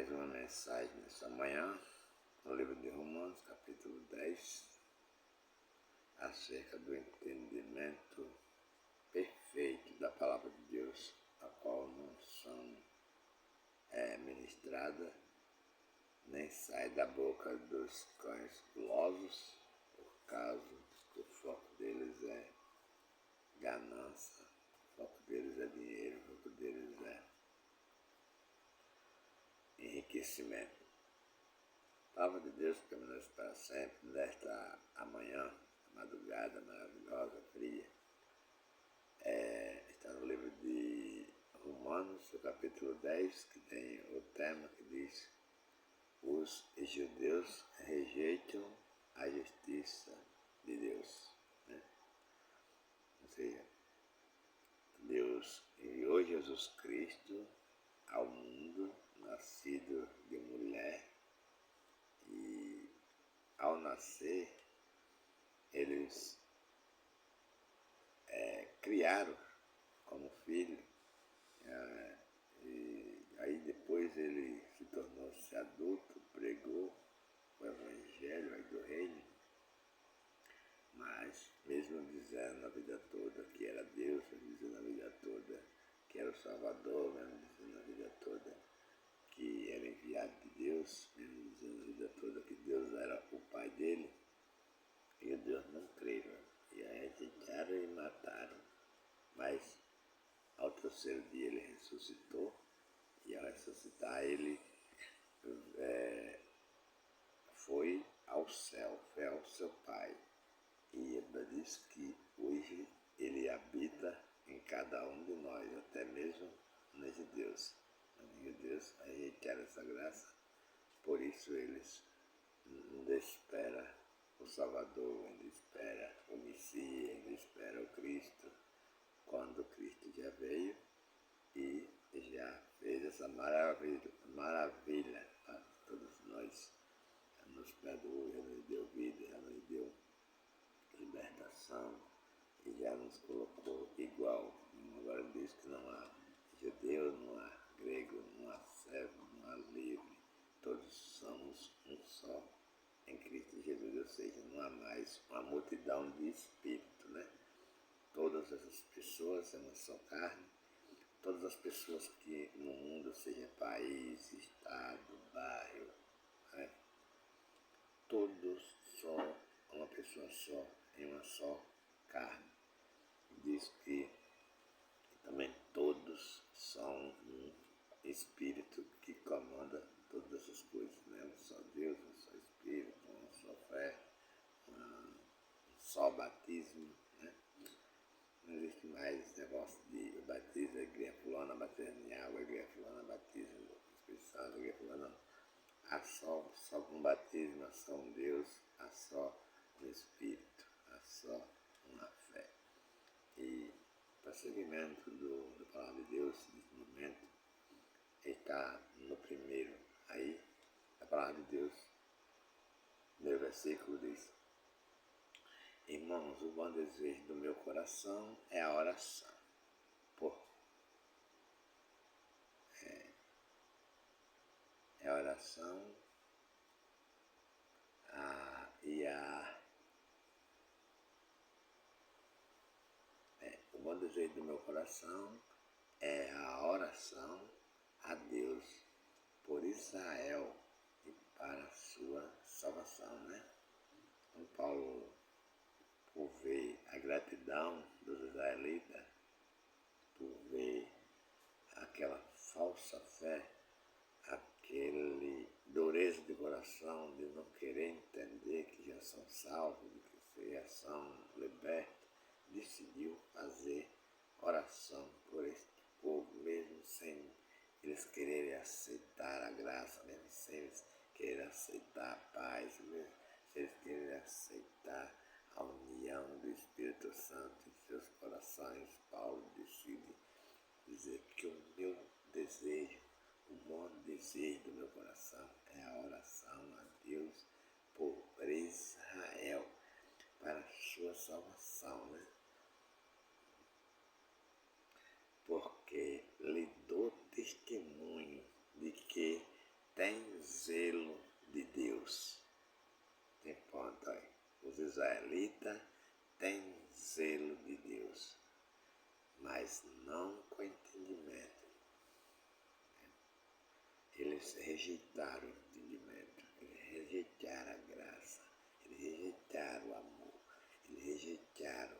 mais uma mensagem nessa manhã, no livro de Romanos, capítulo 10, acerca do entendimento perfeito da palavra de Deus, a qual não são ministrada, nem sai da boca dos cães gulosos, por causa que o foco deles é ganância, o foco deles é dinheiro, o foco deles é enriquecimento. A palavra de Deus permanece para sempre, nesta amanhã, madrugada maravilhosa, fria. Está no livro de Romanos, no capítulo 10, que tem o tema que diz: os judeus rejeitam a justiça de Deus. Ou seja, Deus enviou Jesus Cristo ao mundo, nascido de mulher, e ao nascer eles criaram como filho, e aí depois ele se tornou-se adulto, pregou o evangelho aí do reino, mas mesmo dizendo a vida toda que era Deus, mesmo dizendo a vida toda que era o Salvador, mesmo dizendo a vida toda que era enviado de Deus, mesmo dizendo a vida toda que Deus era o Pai dele, e os Deus não creram, e aí rejeitaram e mataram. Mas ao terceiro dia ele ressuscitou, e ao ressuscitar ele foi ao céu, foi ao seu Pai. E ele diz que hoje ele habita em cada um de nós, até mesmo nos judeus. Os judeus rejeitaram essa graça, por isso eles ainda esperam o Salvador, ainda esperam o Messias, ainda esperam o Cristo, quando Cristo já veio e já fez essa maravilha para todos nós. Já nos perdoou, já nos deu vida, já nos deu libertação e já nos colocou igual. Agora diz que não há judeu, não há grego, não há servo, não há livre. Todos somos um só em Cristo Jesus, ou seja, não há mais uma multidão de espírito, né? Todas essas pessoas é uma só carne, todas as pessoas que no mundo, seja país, estado, bairro, né? Todos são uma pessoa só, em uma só carne. Diz que também todos são um espírito que comanda todas essas coisas, né? Um só Deus, um só espírito, uma só fé, um só batismo, né? Não existe mais negócio de batismo, a igreja fulana batiza em água, a igreja fulana batiza no Espírito Santo, a igreja fulana. Há só um batismo, há só um Deus, há só um Espírito, há só uma fé. E para seguimento da palavra de Deus nesse momento, está no primeiro. Aí a palavra de Deus, meu versículo diz: irmãos, o bom desejo do meu coração é a oração. É a oração o bom desejo do meu coração é a oração a Deus por Israel e para a sua salvação, né? Então Paulo, por ver a gratidão dos israelitas, por ver aquela falsa fé, aquele dureza de coração de não querer entender que já são salvos, de que já são libertos, decidiu fazer oração por este povo, mesmo sem eles quererem aceitar a graça, mesmo sem eles quererem aceitar a paz, mesmo sem eles quererem aceitar a união do Espírito Santo em seus corações. Paulo decide dizer que o meu desejo, o bom desejo do meu coração é a oração a Deus por Israel, para a sua salvação, né? Porque lhe dou testemunho de que rejeitaram o entendimento, eles rejeitaram a graça, eles rejeitaram o amor, eles rejeitaram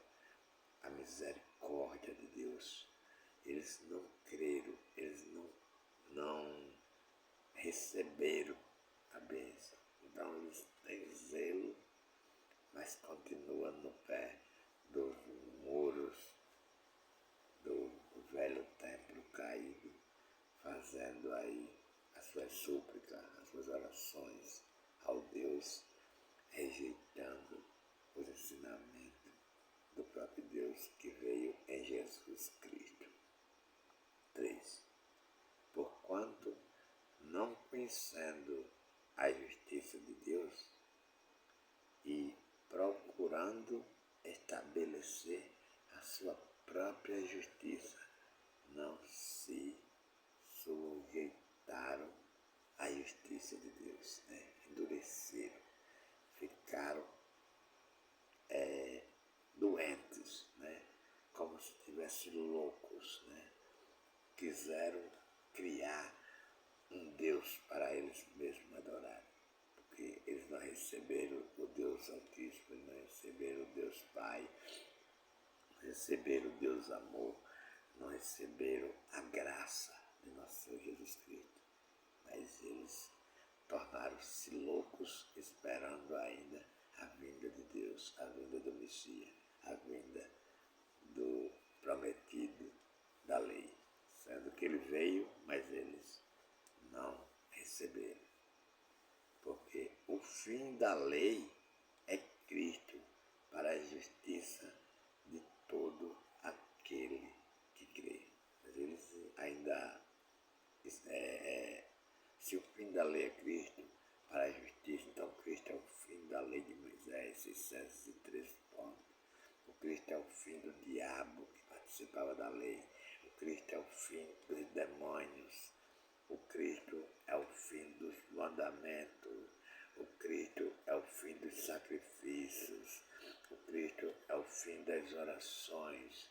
a misericórdia de Deus. Eles não creram, eles não receberam a bênção. Então eles têm zelo, mas continuam no pé dos muros do velho templo caído, fazendo aí as suas súplicas, as suas orações ao Deus, rejeitando os ensinamentos do próprio Deus que veio em Jesus Cristo. 3. Porquanto, não conhecendo a justiça de Deus e procurando estabelecer a sua própria justiça, não se sujeitaram à justiça de Deus, né? Endureceram, ficaram doentes, né? Como se estivessem loucos, né? Quiseram criar um Deus para eles mesmos adorarem, porque eles não receberam o Deus Altíssimo, eles não receberam o Deus Pai, não receberam o Deus Amor, não receberam a graça de nosso Senhor Jesus Cristo, mas eles tornaram-se loucos esperando ainda a vinda de Deus, a vinda do Messias, a vinda do prometido da lei, sendo que ele veio, mas eles não receberam. Porque o fim da lei é Cristo para a justiça de todo aquele que crê. Mas eles ainda, se o fim da lei é Cristo para a justiça, então Cristo é o fim da lei de Moisés, 613 pontos. O Cristo é o fim do diabo que participava da lei. O Cristo é o fim dos demônios. O Cristo é o fim dos mandamentos. O Cristo é o fim dos sacrifícios. O Cristo é o fim das orações.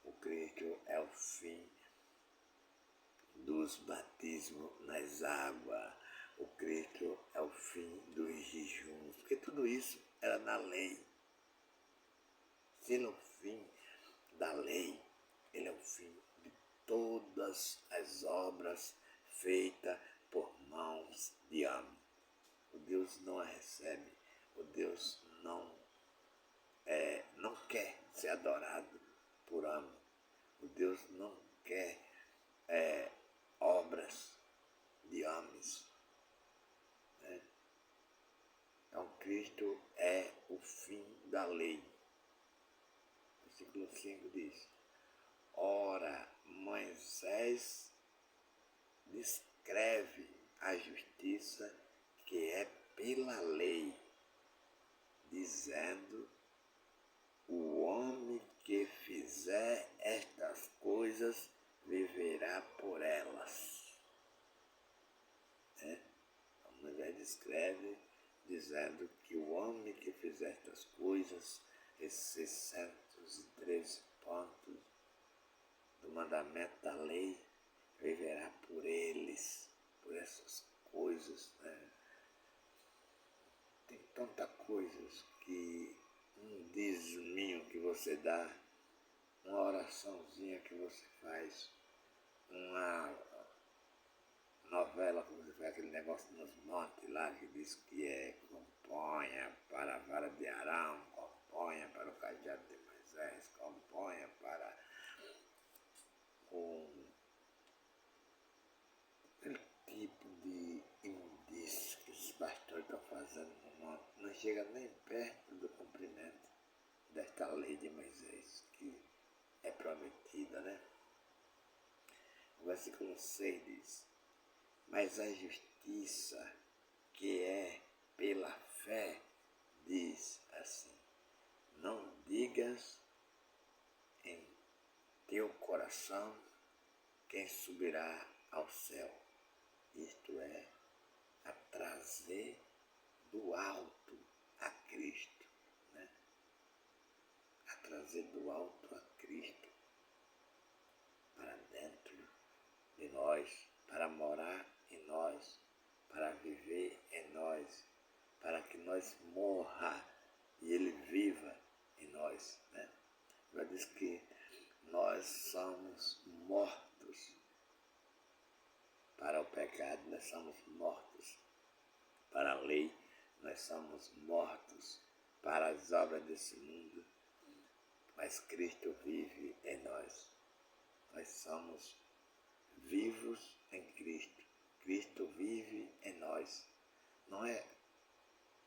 O Cristo é o fim dos batismos nas águas. O Cristo é o fim dos jejuns. Porque tudo isso era na lei. Se ele é o fim da lei, ele é o fim de todas as obras feitas por mãos de homem. O Deus não a recebe, o Deus não quer ser adorado por homem. O Deus não quer obras de homens. Né? Então Cristo é o fim da lei. Versículo 5 diz: ora, Moisés descreve a justiça que é pela lei, dizendo: o homem que fizer estas coisas viverá por elas. Moisés descreve dizendo que o homem que fizer estas coisas, esses 613 pontos do mandamento da lei, viverá por eles, por essas coisas. Né? Tem tanta coisas que um diziminho que você dá, uma oraçãozinha que você faz, uma novela que você faz, aquele negócio nos montes lá que diz que componha para a vara de Arão, componha para o cajado de Moisés, componha para aquele tipo de indício que os pastores estão fazendo no monte, não chega nem perto do cumprimento desta lei de Moisés, que é prometida, né? O versículo 6 diz: mas a justiça que é pela fé diz assim: não digas em teu coração quem subirá ao céu, isto é, a trazer do alto a Cristo, né? A trazer do alto a Cristo para dentro de nós, para morar em nós, pecado, nós somos mortos para a lei, nós somos mortos para as obras desse mundo, mas Cristo vive em nós. Nós somos vivos em Cristo. Cristo vive em nós. Não é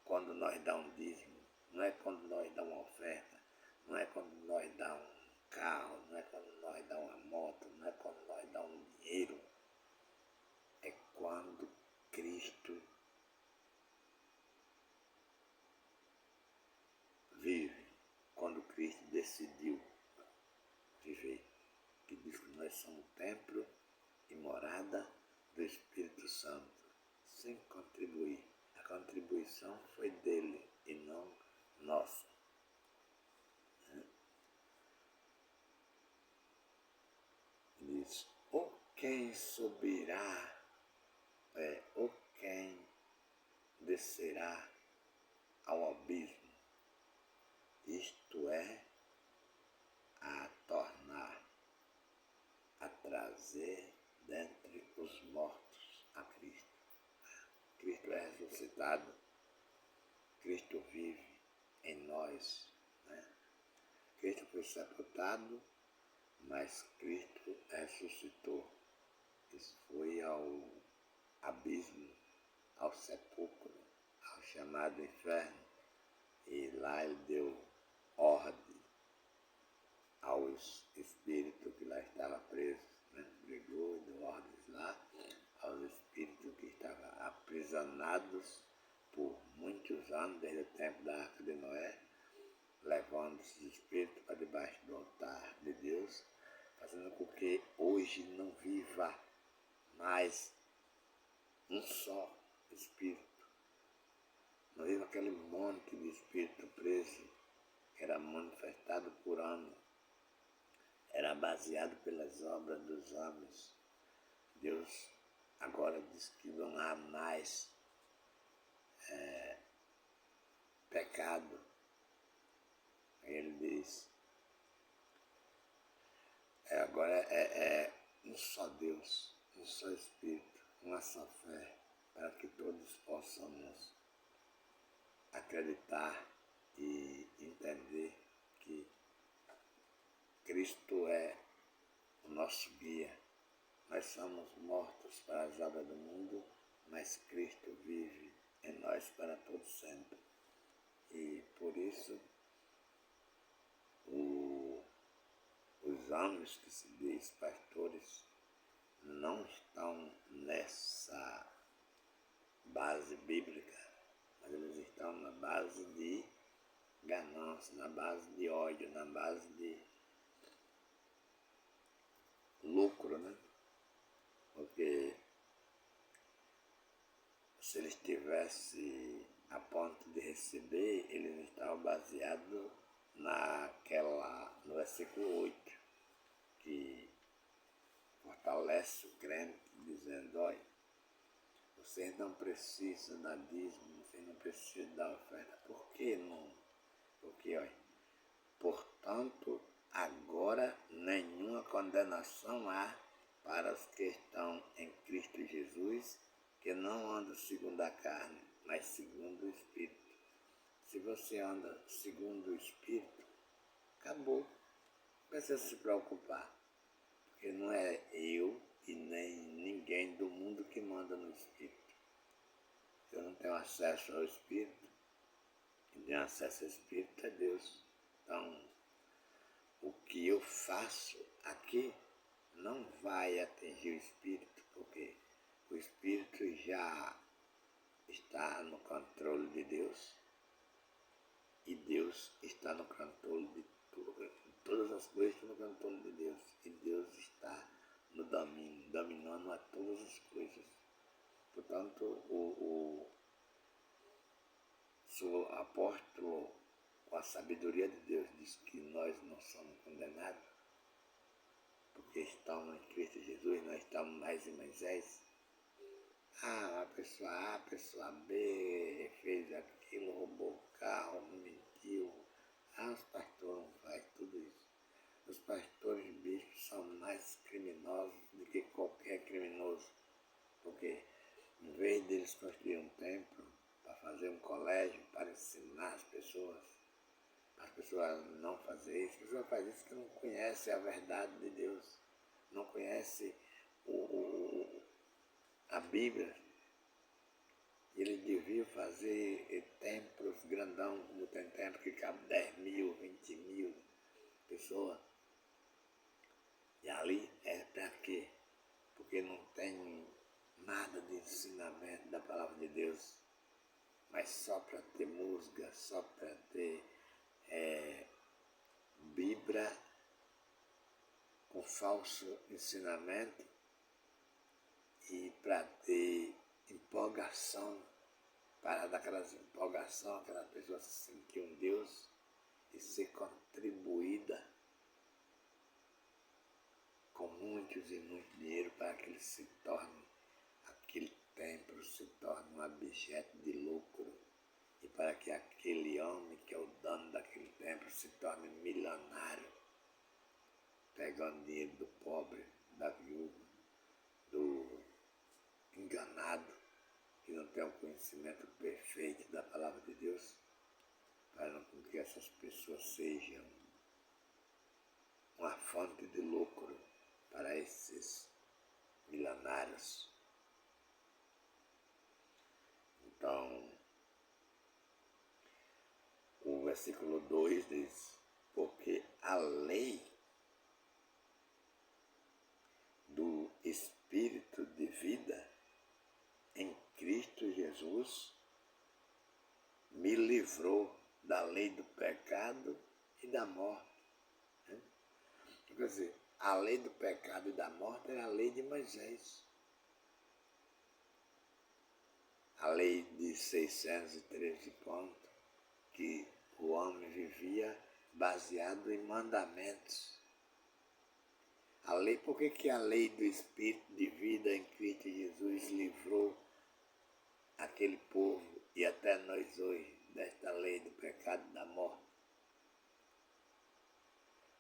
quando nós damos um dízimo, não é quando nós damos uma oferta, não é quando nós damos um carro, não é quando nós damos uma moto, não é quando nós damos um dinheiro. É quando Cristo vive, quando Cristo decidiu viver, que diz que nós somos templo e morada do Espírito Santo, sem contribuir. A contribuição foi dele e não nossa. Diz, ou quem subirá, ou quem descerá ao abismo, isto é, a tornar, a trazer dentre os mortos a Cristo. Cristo é ressuscitado, Cristo vive em nós. Cristo foi sepultado, mas Cristo ressuscitou. Isso foi ao abismo, ao sepulcro, ao chamado inferno. E lá ele deu ordem aos espíritos que lá estavam presos. Brigou e deu ordens lá aos espíritos que estavam aprisionados por muitos anos, desde o tempo da Arca de Noé, levando esses espíritos para debaixo do altar de Deus, fazendo com que hoje não viva mais um só espírito. Não viva aquele monte de espírito preso, que era manifestado por ano, era baseado pelas obras dos homens. Deus agora diz que não há mais pecado. Ele diz, agora é um só Deus, um só Espírito, uma só fé, para que todos possamos acreditar e entender que Cristo é o nosso guia. Nós somos mortos para as obras do mundo, mas Cristo vive em nós para todo sempre. E por isso, os homens que se diz pastores não estão nessa base bíblica, mas eles estão na base de ganância, na base de ódio, na base de lucro, né? Porque se eles estivessem a ponto de receber, eles estavam baseados no versículo 8, que fortalece o crente, dizendo, olha, vocês não precisam dar dízimo, vocês não precisam dar oferta. Por que não? Porque, olha, portanto, agora nenhuma condenação há para os que estão em Cristo Jesus, que não andam segundo a carne, mas segundo o Espírito. Se você anda segundo o Espírito, acabou. Não precisa se preocupar, porque não é eu e nem ninguém do mundo que manda no Espírito. Eu não tenho acesso ao Espírito, quem tem acesso ao Espírito é Deus. Então, o que eu faço aqui não vai atingir o Espírito, porque o Espírito já está no controle de Deus e Deus está no controle de tudo. Todas as coisas estão no controle de Deus e Deus está no domínio, dominando a todas as coisas. Portanto, o apóstolo, com a sabedoria de Deus, diz que nós não somos condenados, porque estamos em Cristo Jesus, nós estamos mais em Moisés. A pessoa A, a pessoa B fez aquilo, roubou o carro, mentiu. Os pastores não fazem tudo isso. Os pastores bispos são mais criminosos do que qualquer criminoso. Porque deles construir um templo, para fazer um colégio, para ensinar as pessoas não fazer isso. As pessoas fazem isso porque não conhecem a verdade de Deus, não conhecem a Bíblia. Eles deviam fazer templos grandão, como tem templo que cabe 10.000, 20.000 pessoas. E ali é para quê? Porque não tem nada de ensinamento da palavra de Deus, mas só para ter música, só para ter Bíblia com falso ensinamento e para ter empolgação, para dar aquelas empolgação, aquela pessoa se sentir um Deus e ser contribuída com muitos e muito dinheiro para que ele se torne, aquele templo se torne um objeto de lucro e para que aquele homem que é o dono daquele templo se torne milionário, pegando dinheiro do pobre, da viúva, do enganado, que não tem um conhecimento perfeito da palavra de Deus, para que essas pessoas sejam uma fonte de lucro para esses milionários. Então, o versículo 2 diz: porque a lei do Espírito de vida em Cristo Jesus me livrou da lei do pecado e da morte. Quer dizer, a lei do pecado e da morte era a lei de Moisés. A lei de 613 pontos, que o homem vivia baseado em mandamentos. A lei, por que a lei do Espírito de vida em Cristo Jesus livrou aquele povo e até nós hoje desta lei do pecado e da morte?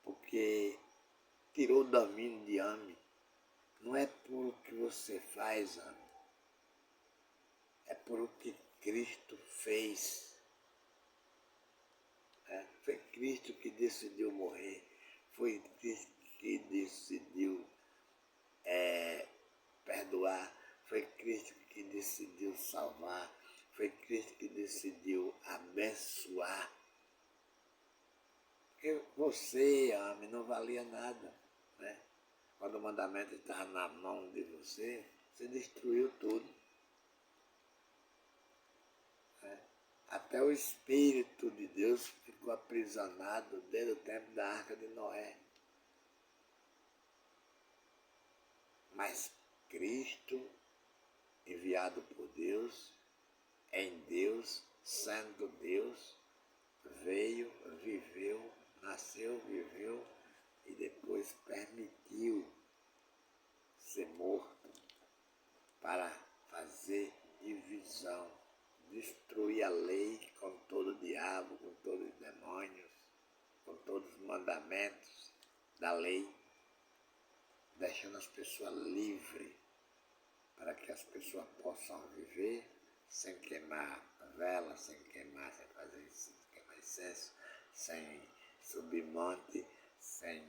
Porque tirou o domínio de homem. Não é por o que você faz, homem. É por o que Cristo fez. Foi Cristo que decidiu morrer. Foi Cristo que decidiu perdoar. Foi Cristo que decidiu salvar. Foi Cristo que decidiu abençoar. Porque você, homem, não valia nada, né? Quando o mandamento estava na mão de você, você destruiu tudo. Até o Espírito de Deus ficou aprisionado desde o tempo da Arca de Noé. Mas Cristo, enviado por Deus, em Deus, sendo Deus, veio, viveu, nasceu, viveu e depois permitiu ser morto para fazer divisão, destruir a lei com todo o diabo, com todos os demônios, com todos os mandamentos da lei, deixando as pessoas livres para que as pessoas possam viver sem queimar vela, sem fazer incenso, sem subir monte, sem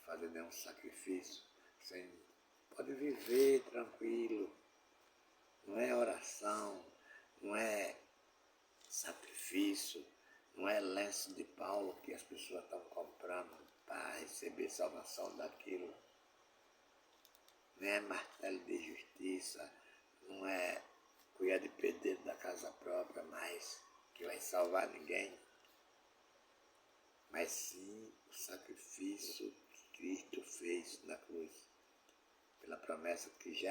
fazer nenhum sacrifício, pode viver tranquilo. Não é oração, não é sacrifício, não é lenço de Paulo que as pessoas estão comprando para receber salvação daquilo. Não é martelo de justiça, não é colher de pedreiro da casa própria, mas que vai salvar ninguém. Mas sim o sacrifício que Cristo fez na cruz, pela promessa que já